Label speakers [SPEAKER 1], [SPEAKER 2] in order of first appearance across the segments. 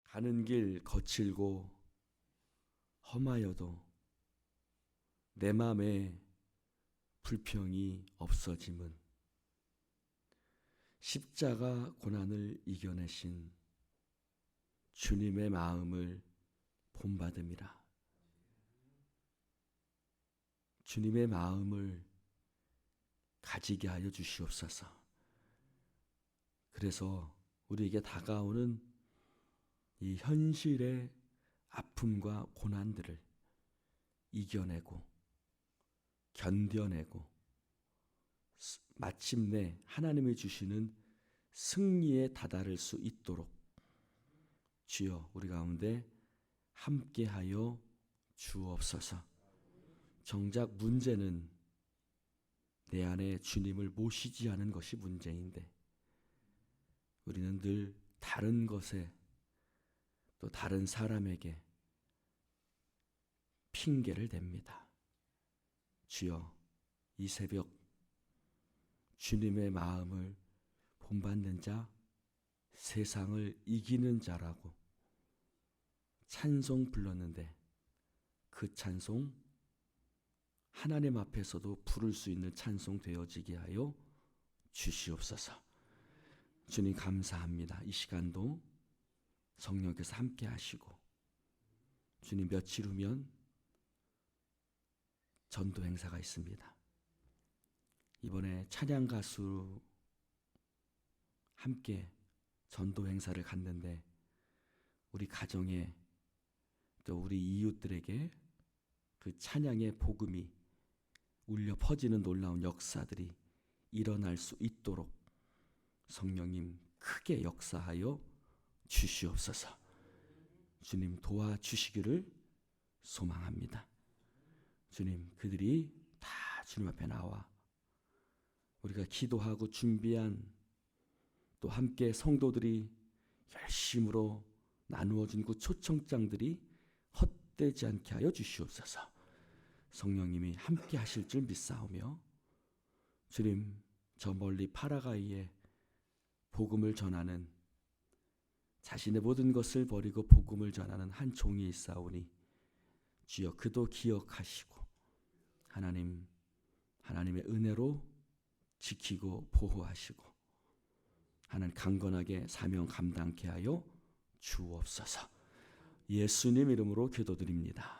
[SPEAKER 1] 가는 길 거칠고 험하여도 내 맘에 불평이 없어짐은 십자가 고난을 이겨내신 주님의 마음을 본받음이라. 주님의 마음을 가지게 하여 주시옵소서. 그래서 우리에게 다가오는 이 현실의 아픔과 고난들을 이겨내고 견뎌내고 마침내 하나님이 주시는 승리에 다다를 수 있도록 주여 우리 가운데 함께하여 주옵소서. 정작 문제는 내 안에 주님을 모시지 않은 것이 문제인데 우리는 늘 다른 것에 또 다른 사람에게 핑계를 댑니다. 주여 이 새벽 주님의 마음을 본받는 자, 세상을 이기는 자라고 찬송 불렀는데 그 찬송 하나님 앞에서도 부를 수 있는 찬송 되어지게 하여 주시옵소서. 주님 감사합니다. 이 시간도 성령께서 함께 하시고 주님 며칠 후면 전도 행사가 있습니다. 이번에 찬양 가수 함께 전도 행사를 갔는데 우리 가정에 또 우리 이웃들에게 그 찬양의 복음이 울려 퍼지는 놀라운 역사들이 일어날 수 있도록 성령님 크게 역사하여 주시옵소서. 주님 도와주시기를 소망합니다. 주님 그들이 다 주님 앞에 나와 우리가 기도하고 준비한 또 함께 성도들이 열심으로 나누어진 그 초청장들이 헛되지 않게 하여 주시옵소서. 성령님이 함께 하실 줄 믿사오며 주님 저 멀리 파라과이에 복음을 전하는 자신의 모든 것을 버리고 복음을 전하는 한 종이 있사오니 주여 그도 기억하시고 하나님의 은혜로 지키고 보호하시고 하나님 강건하게 사명 감당케 하여 주옵소서. 예수님 이름으로 기도드립니다.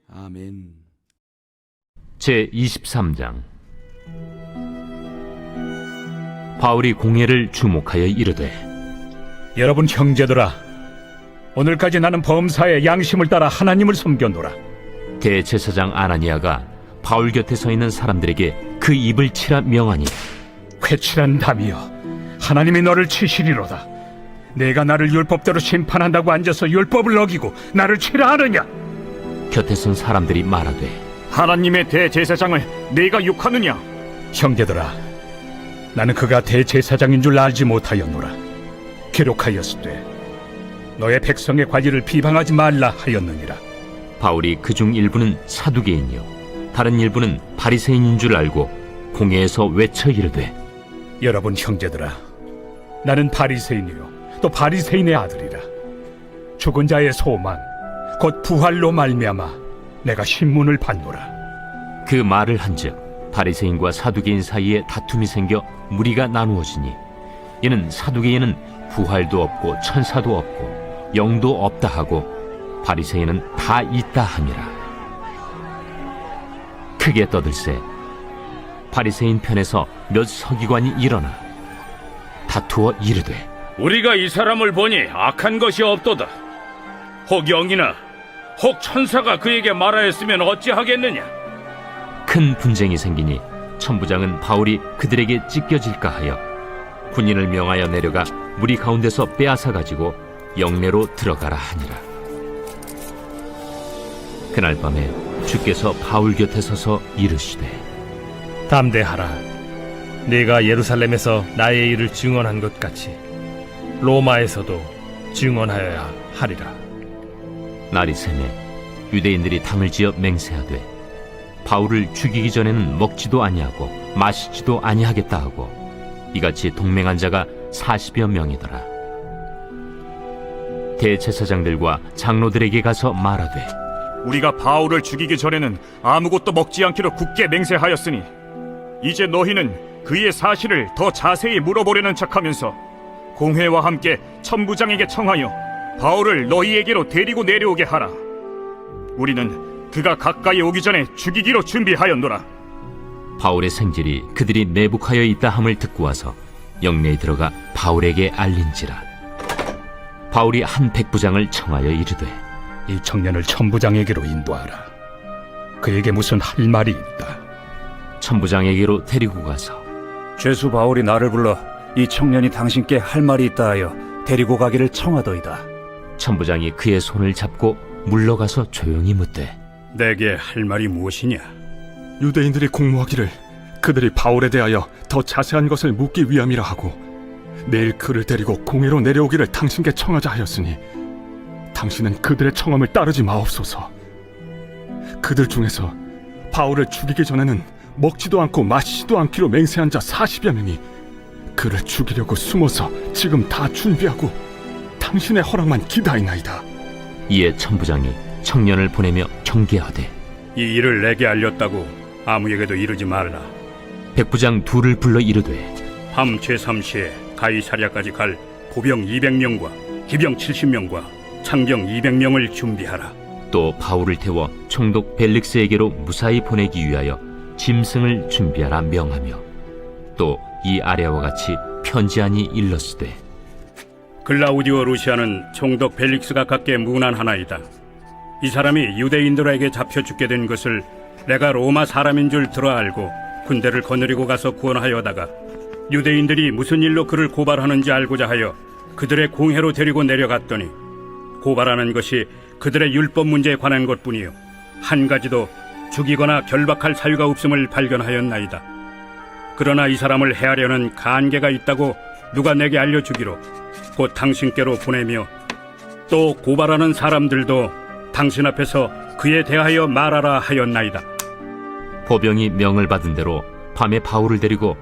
[SPEAKER 1] 아멘.
[SPEAKER 2] 제23장 바울이 공회를 주목하여 이르되
[SPEAKER 3] 여러분 형제들아, 오늘까지 나는 범사의 양심을 따라 하나님을 섬겼노라.
[SPEAKER 2] 대제사장 아나니아가 바울 곁에 서 있는 사람들에게 그 입을 치라 명하니
[SPEAKER 3] 회칠한 담이여, 하나님이 너를 치시리로다. 내가 나를 율법대로 심판한다고 앉아서 율법을 어기고 나를 치라 하느냐?
[SPEAKER 2] 곁에 선 사람들이 말하되
[SPEAKER 3] 하나님의 대제사장을 네가 욕하느냐? 형제들아, 나는 그가 대제사장인 줄 알지 못하였노라. 기록하였으되 너의 백성의 관리를 비방하지 말라 하였느니라.
[SPEAKER 2] 바울이 그중 일부는 사두개인이요 다른 일부는 바리새인인 줄 알고 공회에서 외쳐 이르되
[SPEAKER 3] 여러분 형제들아, 나는 바리새인이요 또 바리새인의 아들이라. 죽은 자의 소망 곧 부활로 말미암아 내가 신문을 받노라.
[SPEAKER 2] 그 말을 한즉 바리새인과 사두개인 사이에 다툼이 생겨 무리가 나누어지니 이는 사두개인은 부활도 없고 천사도 없고 영도 없다 하고 바리새인은 다 있다 함이라. 크게 떠들세 바리새인 편에서 몇 서기관이 일어나 다투어 이르되
[SPEAKER 4] 우리가 이 사람을 보니 악한 것이 없도다. 혹 영이나 혹 천사가 그에게 말하였으면 어찌하겠느냐.
[SPEAKER 2] 큰 분쟁이 생기니 천부장은 바울이 그들에게 찢겨질까 하여 군인을 명하여 내려가 무리 가운데서 빼앗아 가지고 영내로 들어가라 하니라. 그날 밤에 주께서 바울 곁에 서서 이르시되
[SPEAKER 5] 담대하라. 네가 예루살렘에서 나의 일을 증언한 것 같이 로마에서도 증언하여야 하리라.
[SPEAKER 2] 날이 새매 유대인들이 당을 지어 맹세하되 바울을 죽이기 전에는 먹지도 아니하고 마시지도 아니하겠다 하고 이같이 동맹한 자가 40여 명이더라. 대제사장들과 장로들에게 가서 말하되
[SPEAKER 3] 우리가 바울을 죽이기 전에는 아무것도 먹지 않기로 굳게 맹세하였으니 이제 너희는 그의 사실을 더 자세히 물어보려는 척하면서 공회와 함께 천부장에게 청하여 바울을 너희에게로 데리고 내려오게 하라. 우리는 그가 가까이 오기 전에 죽이기로 준비하였노라.
[SPEAKER 2] 바울의 생질이 그들이 매복하여 있다 함을 듣고 와서 영내에 들어가 바울에게 알린지라. 바울이 한 백부장을 청하여 이르되
[SPEAKER 3] 이 청년을 천부장에게로 인도하라. 그에게 무슨 할 말이 있다.
[SPEAKER 2] 천부장에게로 데리고 가서
[SPEAKER 6] 죄수 바울이 나를 불러 이 청년이 당신께 할 말이 있다 하여 데리고 가기를 청하더이다.
[SPEAKER 2] 천부장이 그의 손을 잡고 물러가서 조용히 묻되
[SPEAKER 3] 내게 할 말이 무엇이냐?
[SPEAKER 7] 유대인들이 공모하기를 그들이 바울에 대하여 더 자세한 것을 묻기 위함이라 하고 내일 그를 데리고 공회로 내려오기를 당신께 청하자 하였으니 당신은 그들의 청함을 따르지 마옵소서. 그들 중에서 바울을 죽이기 전에는 먹지도 않고 마시지도 않기로 맹세한 자 40여 명이 그를 죽이려고 숨어서 지금 다 준비하고 당신의 허락만 기다리나이다.
[SPEAKER 2] 이에 천부장이 청년을 보내며 경계하되
[SPEAKER 3] 이 일을 내게 알렸다고 아무에게도 이르지 말라.
[SPEAKER 2] 백부장 둘을 불러 이르되
[SPEAKER 3] 밤 제3시에 가이사랴까지 갈 보병 200명과 기병 70명과 창병 200명을 준비하라.
[SPEAKER 2] 또 바울을 태워 총독 벨릭스에게로 무사히 보내기 위하여 짐승을 준비하라 명하며 또 이 아래와 같이 편지하니 일렀으되
[SPEAKER 3] 글라우디오 루시아는 총독 벨릭스가 갖게 문안하나이다. 이 사람이 유대인들에게 잡혀 죽게 된 것을 내가 로마 사람인 줄 들어 알고 군대를 거느리고 가서 구원하여다가 유대인들이 무슨 일로 그를 고발하는지 알고자 하여 그들의 공회로 데리고 내려갔더니 고발하는 것이 그들의 율법 문제에 관한 것뿐이요 한 가지도 죽이거나 결박할 사유가 없음을 발견하였나이다. 그러나 이 사람을 해하려는 간계가 있다고 누가 내게 알려주기로 곧 당신께로 보내며 또 고발하는 사람들도 당신 앞에서 그에 대하여 말하라 하였나이다.
[SPEAKER 2] 보병이 명을 받은 대로 밤에 바울을 데리고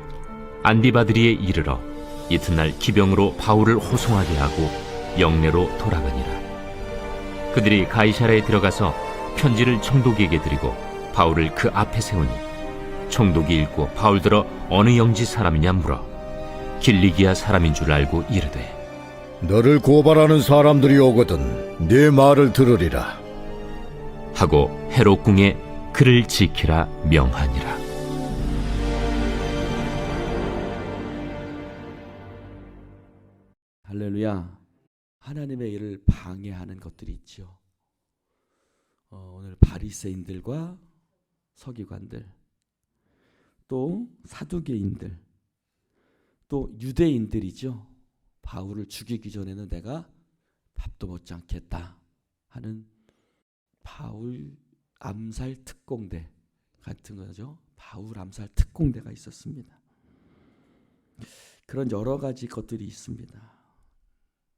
[SPEAKER 2] 안디바드리에 이르러 이튿날 기병으로 바울을 호송하게 하고 영내로 돌아가니라. 그들이 가이사랴에 들어가서 편지를 총독에게 드리고 바울을 그 앞에 세우니 총독이 읽고 바울들어 어느 영지 사람이냐 물어 길리기아 사람인 줄 알고 이르되
[SPEAKER 8] 너를 고발하는 사람들이 오거든 네 말을 들으리라
[SPEAKER 2] 하고 헤롯 궁에 그를 지키라 명하니라.
[SPEAKER 1] 할렐루야. 하나님의 일을 방해하는 것들이 있죠. 오늘 바리새인들과 서기관들, 또 사두개인들, 또 유대인들이죠. 바울을 죽이기 전에는 내가 밥도 먹지 않겠다 하는 바울 암살 특공대 같은 거죠. 바울 암살 특공대가 있었습니다. 그런 여러 가지 것들이 있습니다.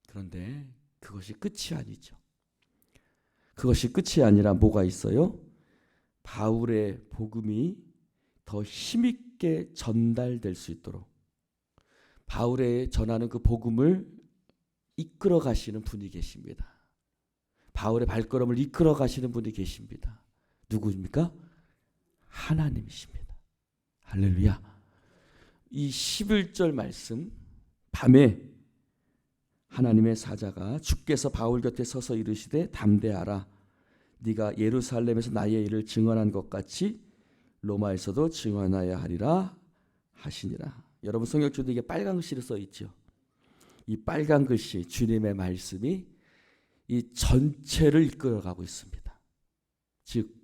[SPEAKER 1] 그런데 그것이 끝이 아니죠. 그것이 끝이 아니라 뭐가 있어요? 바울의 복음이 더 힘있게 전달될 수 있도록 바울의 전하는 그 복음을 이끌어 가시는 분이 계십니다. 바울의 발걸음을 이끌어 가시는 분이 계십니다. 누구입니까? 하나님이십니다. 할렐루야. 이 11절 말씀, 밤에 하나님의 사자가 주께서 바울 곁에 서서 이르시되 담대하라. 네가 예루살렘에서 나의 일을 증언한 것 같이 로마에서도 증언하여야 하리라 하시니라. 여러분 성경책도 이게 빨간 글씨로 써 있죠. 이 빨간 글씨 주님의 말씀이 이 전체를 이끌어가고 있습니다. 즉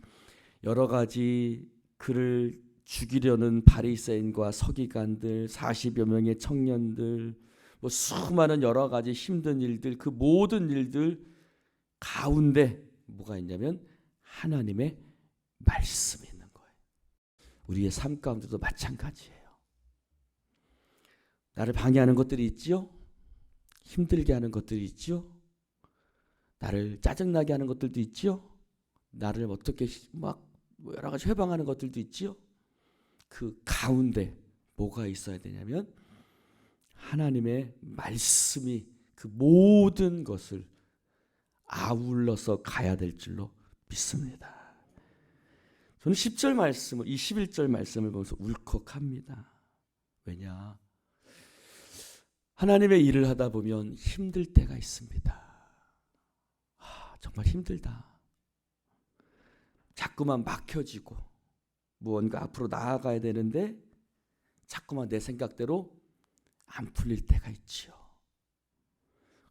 [SPEAKER 1] 여러 가지 그를 죽이려는 바리새인과 서기관들, 40여 명의 청년들, 뭐 수많은 여러 가지 힘든 일들, 그 모든 일들 가운데 뭐가 있냐면 하나님의 말씀이 있는 거예요. 우리의 삶 가운데도 마찬가지예요. 나를 방해하는 것들이 있지요. 힘들게 하는 것들이 있지요. 나를 짜증나게 하는 것들도 있지요. 나를 어떻게 막 여러 가지 회방하는 것들도 있지요. 그 가운데 뭐가 있어야 되냐면 하나님의 말씀이 그 모든 것을 아울러서 가야 될 줄로 믿습니다. 저는 10절 말씀을, 이 11절 말씀을 보면서 울컥합니다. 왜냐? 하나님의 일을 하다 보면 힘들 때가 있습니다. 정말 힘들다. 자꾸만 막혀지고 무언가 앞으로 나아가야 되는데 자꾸만 내 생각대로 안 풀릴 때가 있지요.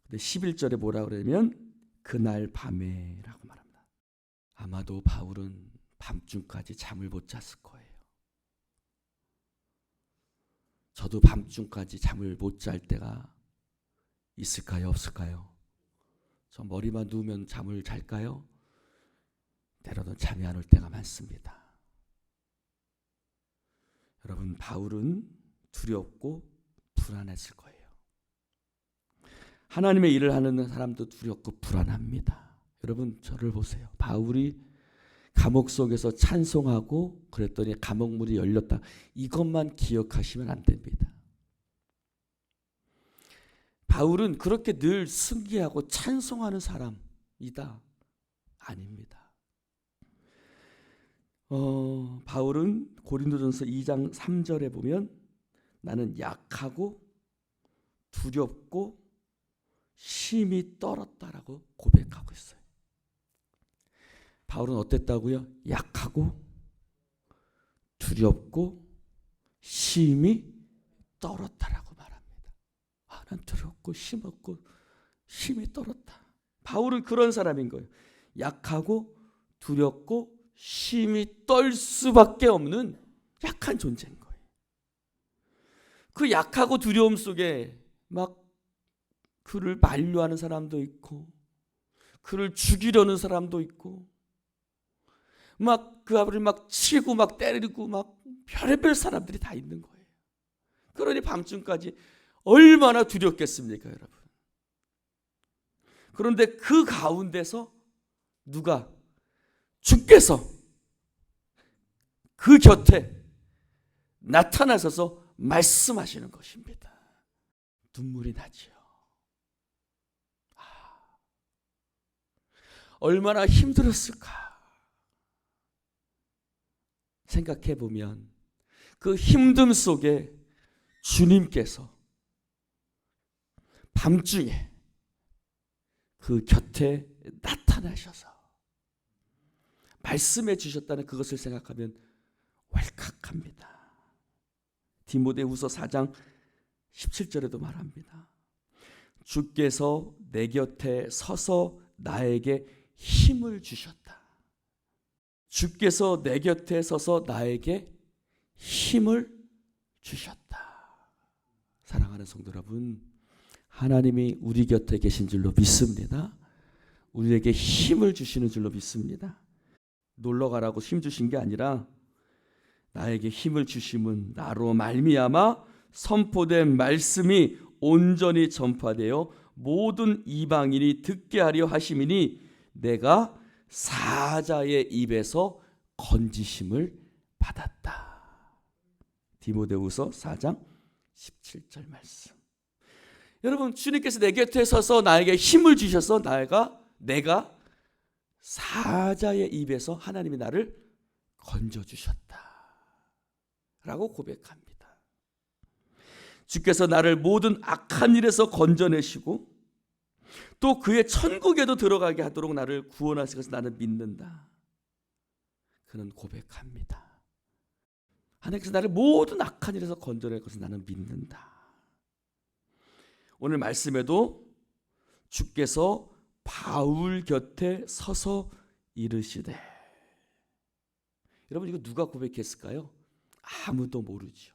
[SPEAKER 1] 근데 11절에 뭐라 그러냐면 그날 밤에라고 말합니다. 아마도 바울은 밤중까지 잠을 못 잤을 거예요. 저도 밤중까지 잠을 못 잘 때가 있을까요? 없을까요? 저 머리만 누우면 잠을 잘까요? 때로는 잠이 안 올 때가 많습니다. 여러분, 바울은 두렵고 불안했을 거예요. 하나님의 일을 하는 사람도 두렵고 불안합니다. 여러분, 저를 보세요. 바울이 감옥 속에서 찬송하고 그랬더니 감옥문이 열렸다. 이것만 기억하시면 안 됩니다. 바울은 그렇게 늘 승리하고 찬송하는 사람이다. 아닙니다. 바울은 고린도전서 2장 3절에 보면 나는 약하고 두렵고 심히 떨었다라고 고백하고 있어요. 바울은 어땠다고요? 약하고 두렵고 심히 떨었다라고 말합니다. 난 두렵고 심었고 심히 떨었다. 바울은 그런 사람인 거예요. 약하고 두렵고 심히 떨 수밖에 없는 약한 존재인 거예요. 그 약하고 두려움 속에 막 그를 만류하는 사람도 있고 그를 죽이려는 사람도 있고 막 그 아버지를 막 치고 막 때리고 막 별의별 사람들이 다 있는 거예요. 그러니 밤중까지 얼마나 두렵겠습니까, 여러분? 그런데 그 가운데서 누가 주께서 그 곁에 나타나셔서 말씀하시는 것입니다. 눈물이 나지요. 얼마나 힘들었을까 생각해 보면 그 힘듦 속에 주님께서 밤중에 그 곁에 나타나셔서 말씀해 주셨다는 그것을 생각하면 왈칵합니다. 디모데후서 4장 17절에도 말합니다. 주께서 내 곁에 서서 나에게 힘을 주셨다. 주께서 내 곁에 서서 나에게 힘을 주셨다. 사랑하는 성도 여러분, 하나님이 우리 곁에 계신 줄로 믿습니다. 우리에게 힘을 주시는 줄로 믿습니다. 놀러 가라고 힘 주신 게 아니라 나에게 힘을 주심은 나로 말미암아 선포된 말씀이 온전히 전파되어 모든 이방인이 듣게 하려 하심이니 내가 사자의 입에서 건지심을 받았다. 디모데후서 4장 17절 말씀. 여러분, 주님께서 내 곁에 서서 나에게 힘을 주셔서 내가 사자의 입에서 하나님이 나를 건져주셨다 라고 고백합니다. 주께서 나를 모든 악한 일에서 건져내시고 또 그의 천국에도 들어가게 하도록 나를 구원하실 것을 나는 믿는다. 그는 고백합니다. 하나님께서 나를 모든 악한 일에서 건져낼 것을 나는 믿는다. 오늘 말씀에도 주께서 바울 곁에 서서 이르시되. 여러분, 이거 누가 고백했을까요? 아무도 모르죠.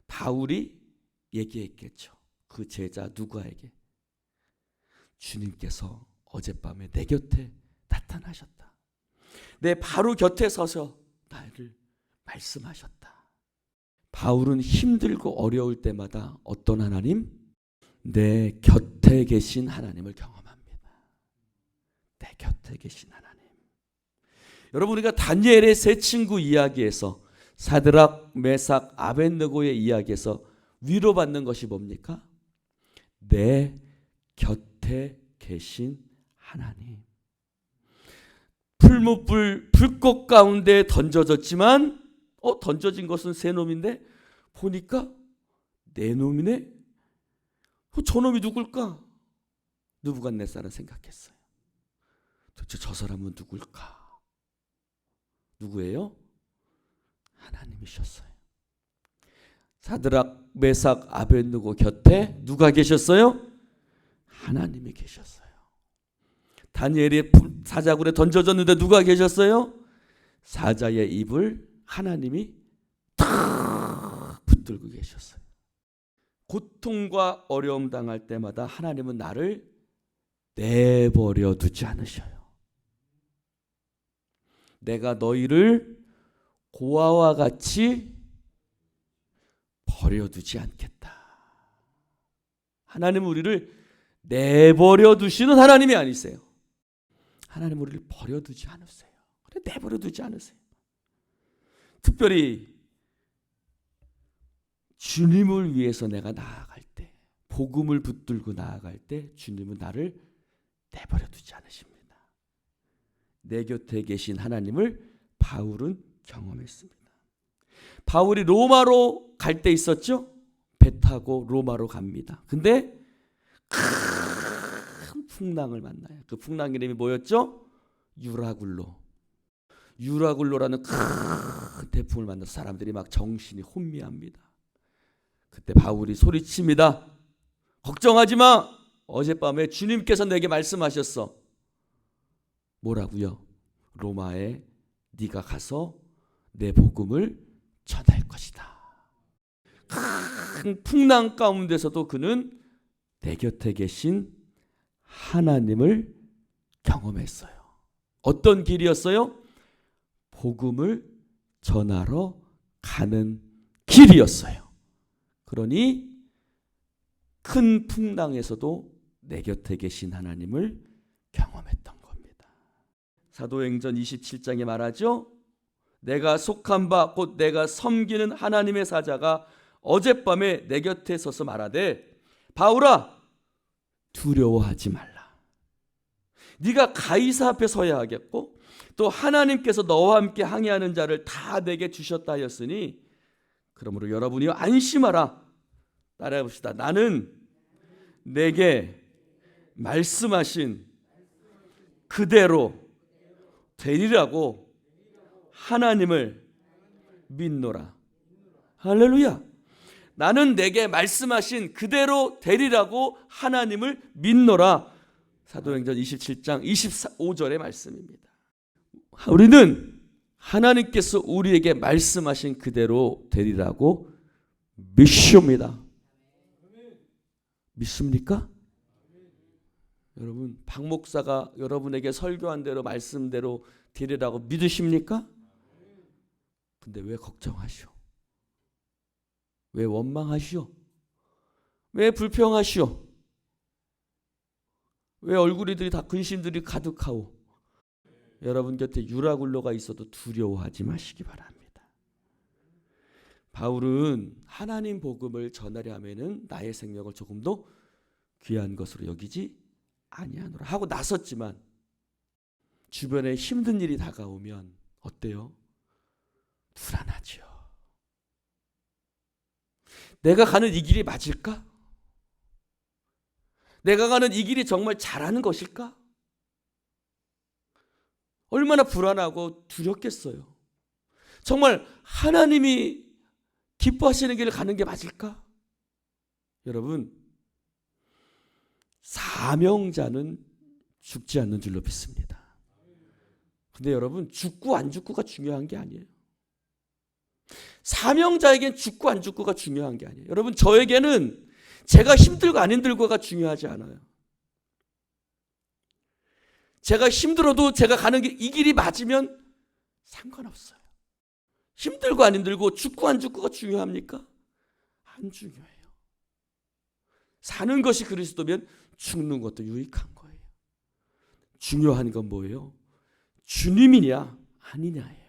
[SPEAKER 1] 바울이 얘기했겠죠. 그 제자 누가에게. 주님께서 어젯밤에 내 곁에 나타나셨다. 내 바로 곁에 서서 나를 말씀하셨다. 바울은 힘들고 어려울 때마다 어떤 하나님? 내 곁에 계신 하나님을 경험합니다. 내 곁에 계신 하나님. 여러분, 우리가 다니엘의 세 친구 이야기에서 사드락, 메삭, 아벳느고의 이야기에서 위로받는 것이 뭡니까? 내 곁에 계신 하나님. 풀무불 불꽃 가운데 던져졌지만 던져진 것은 새 놈인데 보니까 내 놈이네. 저 놈이 누굴까? 느부갓네살은 생각했어요. 도대체 저 사람은 누굴까? 누구예요? 하나님이셨어요. 사드락, 메삭, 아벳느고 곁에 누가 계셨어요? 하나님이 계셨어요. 다니엘이 사자굴에 던져졌는데 누가 계셨어요? 사자의 입을 하나님이 탁 붙들고 계셨어요. 고통과 어려움 당할 때마다 하나님은 나를 내버려 두지 않으셔요. 내가 너희를 고아와 같이 버려두지 않겠다. 하나님은 우리를 내버려 두시는 하나님이 아니세요. 하나님은 우리를 버려두지 않으세요. 그래, 내버려 두지 않으세요. 특별히 주님을 위해서 내가 나아갈 때, 복음을 붙들고 나아갈 때 주님은 나를 내버려 두지 않으십니다. 내 곁에 계신 하나님을 바울은 경험했습니다. 바울이 로마로 갈 때 있었죠? 배 타고 로마로 갑니다. 근데 큰 풍랑을 만나요. 그 풍랑 이름이 뭐였죠? 유라굴로. 유라굴로라는 큰 태풍을 만나서 사람들이 막 정신이 혼미합니다. 그때 바울이 소리칩니다. 걱정하지 마. 어젯밤에 주님께서 내게 말씀하셨어. 뭐라고요? 로마에 네가 가서 내 복음을 전할 것이다. 큰 풍랑 가운데서도 그는 내 곁에 계신 하나님을 경험했어요. 어떤 길이었어요? 복음을 전하러 가는 길이었어요. 그러니 큰 풍랑에서도 내 곁에 계신 하나님을 경험했던 겁니다. 사도행전 27장에 말하죠. 내가 속한 바 곧 내가 섬기는 하나님의 사자가 어젯밤에 내 곁에 서서 말하되 바울아 두려워하지 말라. 네가 가이사 앞에 서야 하겠고 또 하나님께서 너와 함께 항해하는 자를 다 내게 주셨다 하였으니 그러므로 여러분이 안심하라. 따라해 봅시다. 나는 내게 말씀하신 그대로 되리라고 하나님을 믿노라. 할렐루야. 나는 내게 말씀하신 그대로 되리라고 하나님을 믿노라. 사도행전 27장 25절의 말씀입니다. 우리는 하나님께서 우리에게 말씀하신 그대로 되리라고 믿습니다. 믿습니까? 여러분, 박 목사가 여러분에게 설교한 대로 말씀대로 되리라고 믿으십니까? 근데 왜 걱정하시오? 왜 원망하시오? 왜 불평하시오? 왜 얼굴이들이 다 근심들이 가득하오? 여러분 곁에 유라굴로가 있어도 두려워하지 마시기 바랍니다. 바울은 하나님 복음을 전하려 하면은 나의 생명을 조금 더 귀한 것으로 여기지 아니하노라 하고 나섰지만 주변에 힘든 일이 다가오면 어때요? 불안하죠. 내가 가는 이 길이 맞을까? 내가 가는 이 길이 정말 잘하는 것일까? 얼마나 불안하고 두렵겠어요. 정말 하나님이 기뻐하시는 길을 가는 게 맞을까? 여러분, 사명자는 죽지 않는 줄로 믿습니다. 근데 여러분, 죽고 안 죽고가 중요한 게 아니에요. 사명자에겐 죽고 안 죽고가 중요한 게 아니에요. 여러분, 저에게는 제가 힘들고 안 힘들고가 중요하지 않아요. 제가 힘들어도 제가 가는 길, 이 길이 맞으면 상관없어요. 힘들고 안 힘들고 죽고 안 죽고가 중요합니까? 안 중요해요. 사는 것이 그리스도면 죽는 것도 유익한 거예요. 중요한 건 뭐예요? 주님이냐 아니냐예요.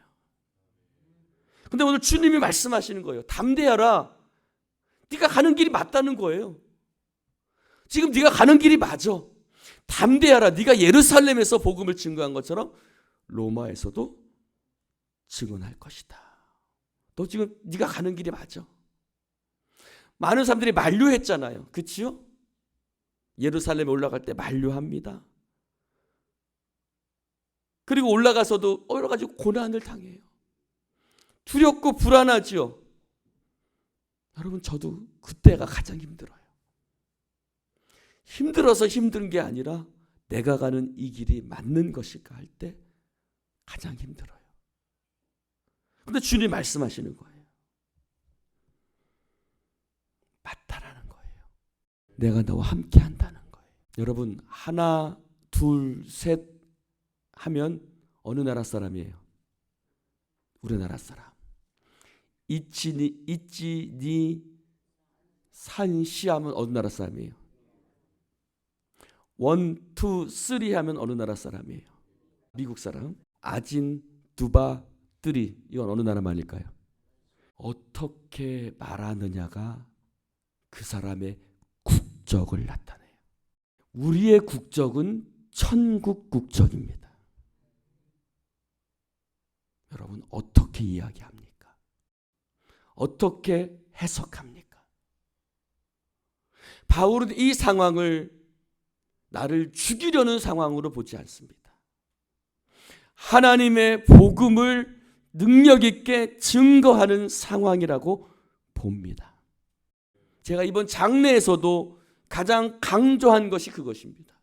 [SPEAKER 1] 근데 오늘 주님이 말씀하시는 거예요. 담대하라. 네가 가는 길이 맞다는 거예요. 지금 네가 가는 길이 맞아. 담대하라. 네가 예루살렘에서 복음을 증거한 것처럼 로마에서도 증언할 것이다. 너 지금 네가 가는 길이 맞아. 많은 사람들이 만류했잖아요. 그치요? 예루살렘에 올라갈 때 만류합니다. 그리고 올라가서도 여러 가지 고난을 당해요. 두렵고 불안하지요. 여러분, 저도 그때가 가장 힘들어요. 힘들어서 힘든 게 아니라 내가 가는 이 길이 맞는 것일까 할 때 가장 힘들어요. 근데 주님 말씀하시는 거예요. 맞다라는 거예요. 내가 너와 함께 한다는 거예요. 여러분, 하나, 둘, 셋 하면 어느 나라 사람이에요? 우리나라 사람. 있지, 산시 하면 어느 나라 사람이에요? 원, 투, 쓰리 하면 어느 나라 사람이에요? 미국 사람. 아진, 두바, 뜨리, 이건 어느 나라 말일까요? 어떻게 말하느냐가 그 사람의 국적을 나타내요. 우리의 국적은 천국 국적입니다. 여러분, 어떻게 이야기합니까? 어떻게 해석합니까? 바울은 이 상황을 나를 죽이려는 상황으로 보지 않습니다. 하나님의 복음을 능력 있게 증거하는 상황이라고 봅니다. 제가 이번 장례에서도 가장 강조한 것이 그것입니다.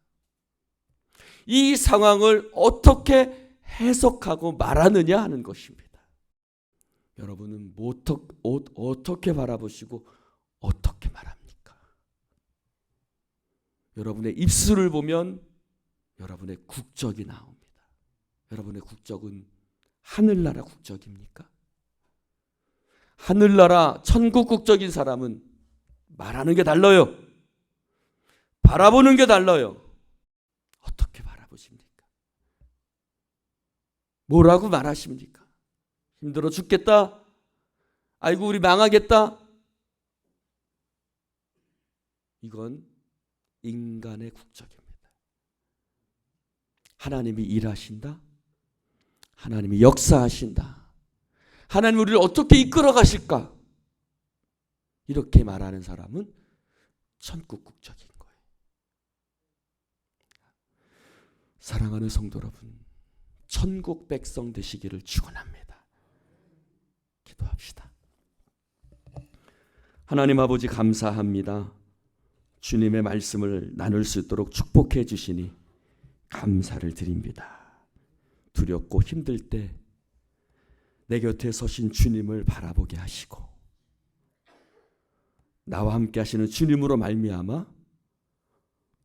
[SPEAKER 1] 이 상황을 어떻게 해석하고 말하느냐 하는 것입니다. 여러분은 어떻게 바라보시고 어떻게 말합니까? 여러분의 입술을 보면 여러분의 국적이 나옵니다. 여러분의 국적은 하늘나라 국적입니까? 하늘나라 천국 국적인 사람은 말하는 게 달라요. 바라보는 게 달라요. 어떻게 바라보십니까? 뭐라고 말하십니까? 힘들어 죽겠다? 아이고 우리 망하겠다? 이건 인간의 국적입니다. 하나님이 일하신다. 하나님이 역사하신다. 하나님 우리를 어떻게 이끌어 가실까? 이렇게 말하는 사람은 천국 국적인 거예요. 사랑하는 성도 여러분, 천국 백성 되시기를 축원합니다. 기도합시다. 하나님 아버지 감사합니다. 주님의 말씀을 나눌 수 있도록 축복해 주시니 감사를 드립니다. 두렵고 힘들 때 내 곁에 서신 주님을 바라보게 하시고 나와 함께 하시는 주님으로 말미암아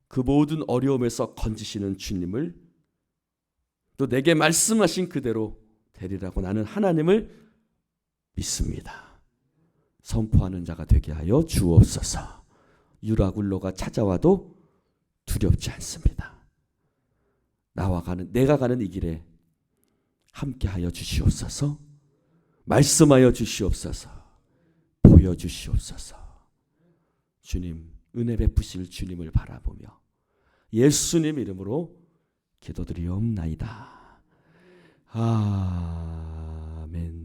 [SPEAKER 1] 그 모든 어려움에서 건지시는 주님을 또 내게 말씀하신 그대로 되리라고 나는 하나님을 믿습니다. 선포하는 자가 되게 하여 주옵소서. 유라굴로가 찾아와도 두렵지 않습니다. 내가 가는 이 길에 함께하여 주시옵소서. 말씀하여 주시옵소서. 보여주시옵소서. 주님, 은혜 베푸실 주님을 바라보며 예수님 이름으로 기도드리옵나이다. 아멘.